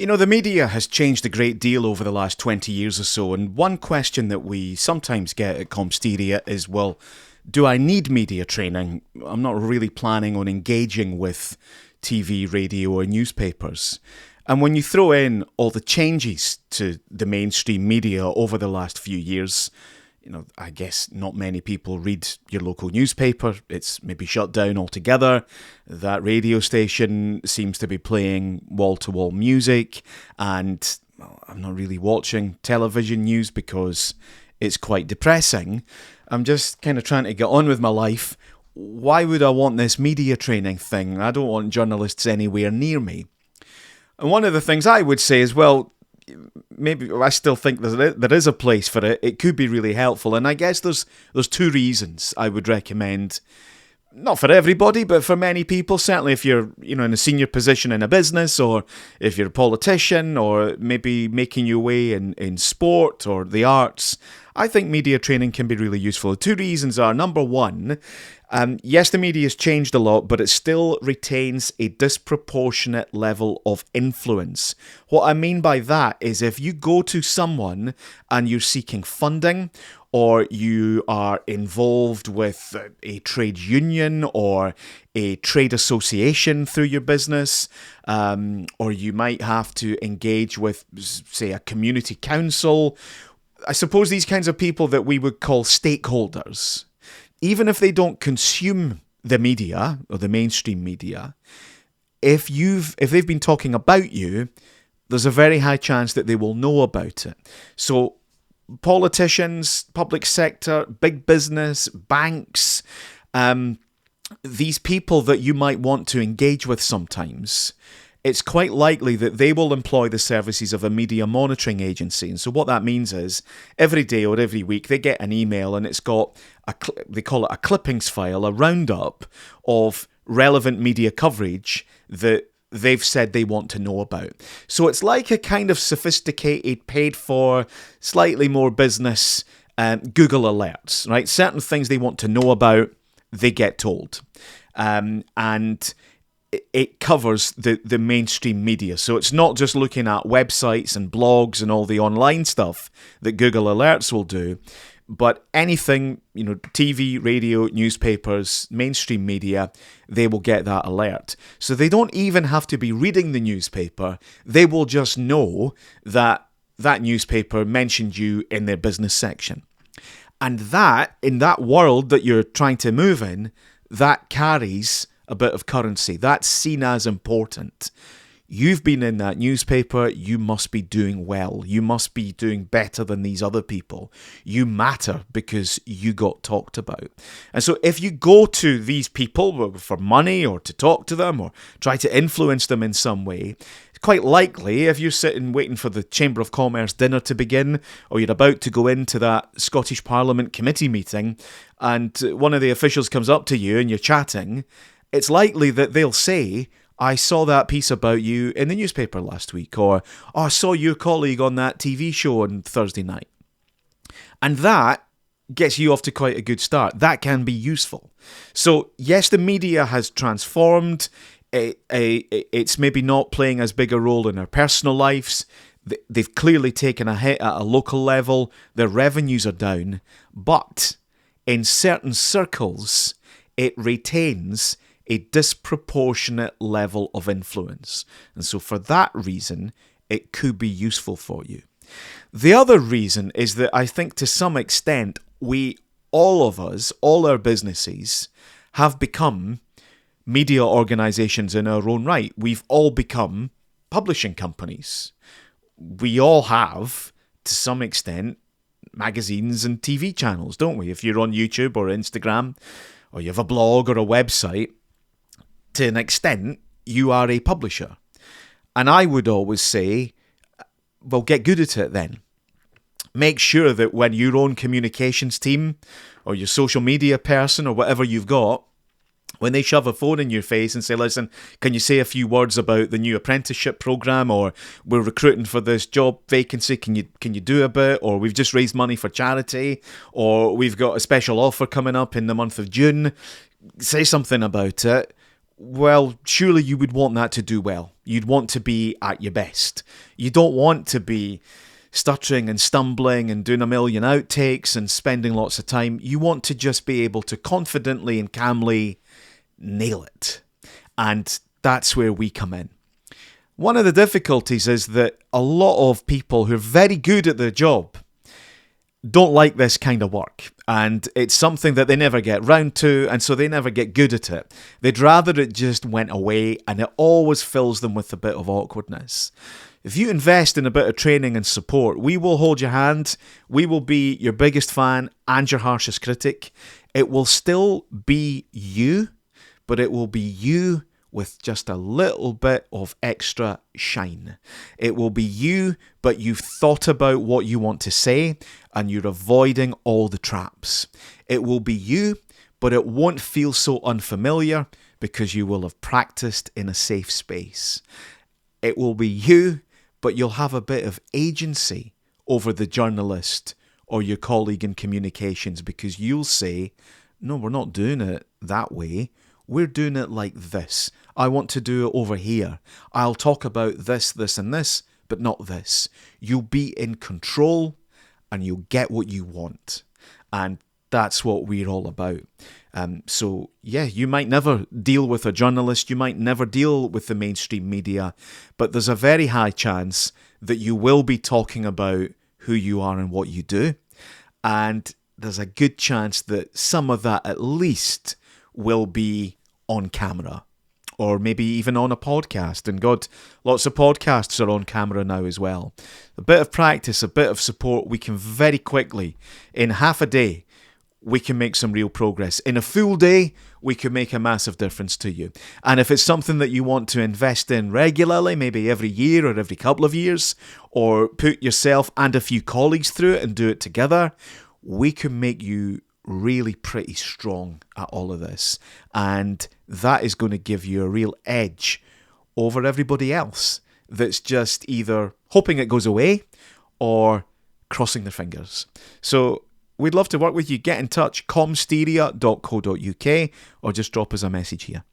You know, the media has changed a great deal over the last 20 years or so, and one question that we sometimes get at Comsteria is, well, do I need media training? I'm not really planning on engaging with TV, radio, or newspapers. And when you throw in all the changes to the mainstream media over the last few years, I guess not many people read your local newspaper. It's maybe shut down altogether. That radio station seems to be playing wall-to-wall music, and I'm not really watching television news because it's quite depressing. I'm just kind of trying to get on with my life. Why would I want this media training thing? I don't want journalists anywhere near me. And one of the things I would say is, well, maybe I still think there is a place for it. It could be really helpful, and I guess there's two reasons I would recommend. Not for everybody, but for many people. Certainly, if you're in a senior position in a business, or if you're a politician, or maybe making your way in sport or the arts, I think media training can be really useful. The two reasons are: number one, yes, the media has changed a lot, but it still retains a disproportionate level of influence. What I mean by that is if you go to someone and you're seeking funding, or you are involved with a trade union or a trade association through your business, or you might have to engage with, say, a community council. I suppose these kinds of people that we would call stakeholders, even if they don't consume the media or the mainstream media, if they've been talking about you, there's a very high chance that they will know about it. So politicians, public sector, big business, banks, these people that you might want to engage with sometimes, it's quite likely that they will employ the services of a media monitoring agency. And so what that means is every day or every week they get an email and it's got, they call it a clippings file, a roundup of relevant media coverage that they've said they want to know about. So it's like a kind of sophisticated, paid for, slightly more business Google alerts, right? Certain things they want to know about, they get told. And it covers the mainstream media. So it's not just looking at websites and blogs and all the online stuff that Google Alerts will do, but anything, TV, radio, newspapers, mainstream media, they will get that alert. So they don't even have to be reading the newspaper. They will just know that that newspaper mentioned you in their business section. And that, in that world that you're trying to move in, that carries a bit of currency. That's seen as important. You've been in that newspaper, you must be doing well. You must be doing better than these other people. You matter because you got talked about. And so if you go to these people for money or to talk to them or try to influence them in some way, it's quite likely if you're sitting waiting for the Chamber of Commerce dinner to begin, or you're about to go into that Scottish Parliament committee meeting and one of the officials comes up to you and you're chatting, it's likely that they'll say, I saw that piece about you in the newspaper last week, or I saw your colleague on that TV show on Thursday night. And that gets you off to quite a good start. That can be useful. So yes, the media has transformed. It's maybe not playing as big a role in our personal lives. They've clearly taken a hit at a local level. Their revenues are down. But in certain circles, it retains a disproportionate level of influence. And so for that reason, it could be useful for you. The other reason is that I think to some extent, all of us, all our businesses, have become media organizations in our own right. We've all become publishing companies. We all have, to some extent, magazines and TV channels, don't we? If you're on YouTube or Instagram, or you have a blog or a website, to an extent, you are a publisher. And I would always say, well, get good at it then. Make sure that when your own communications team or your social media person or whatever you've got, when they shove a phone in your face and say, listen, can you say a few words about the new apprenticeship program, or we're recruiting for this job vacancy, can you do a bit, or we've just raised money for charity, or we've got a special offer coming up in the month of June, say something about it. well, surely you would want that to do well. You'd want to be at your best. You don't want to be stuttering and stumbling and doing a million outtakes and spending lots of time. You want to just be able to confidently and calmly nail it. And that's where we come in. One of the difficulties is that a lot of people who are very good at their job don't like this kind of work, and it's something that they never get round to, and so they never get good at it. They'd rather it just went away, and it always fills them with a bit of awkwardness. If you invest in a bit of training and support, we will hold your hand, we will be your biggest fan and your harshest critic. It will still be you, but it will be you with just a little bit of extra shine. It will be you, but you've thought about what you want to say and you're avoiding all the traps. It will be you, but it won't feel so unfamiliar because you will have practiced in a safe space. It will be you, but you'll have a bit of agency over the journalist or your colleague in communications because you'll say, no, we're not doing it that way. We're doing it like this. I want to do it over here. I'll talk about this, this, and this, but not this. You'll be in control and you'll get what you want. And that's what we're all about. So, you might never deal with a journalist. You might never deal with the mainstream media. But there's a very high chance that you will be talking about who you are and what you do. And there's a good chance that some of that at least will be on camera, or maybe even on a podcast. And God, lots of podcasts are on camera now as well. A bit of practice, a bit of support, we can very quickly, in half a day, we can make some real progress. In a full day, we can make a massive difference to you. And if it's something that you want to invest in regularly, maybe every year or every couple of years, or put yourself and a few colleagues through it and do it together, we can make you really pretty strong at all of this, and that is going to give you a real edge over everybody else that's just either hoping it goes away or crossing their fingers. So we'd love to work with you. Get in touch, comsteria.co.uk, or just drop us a message here.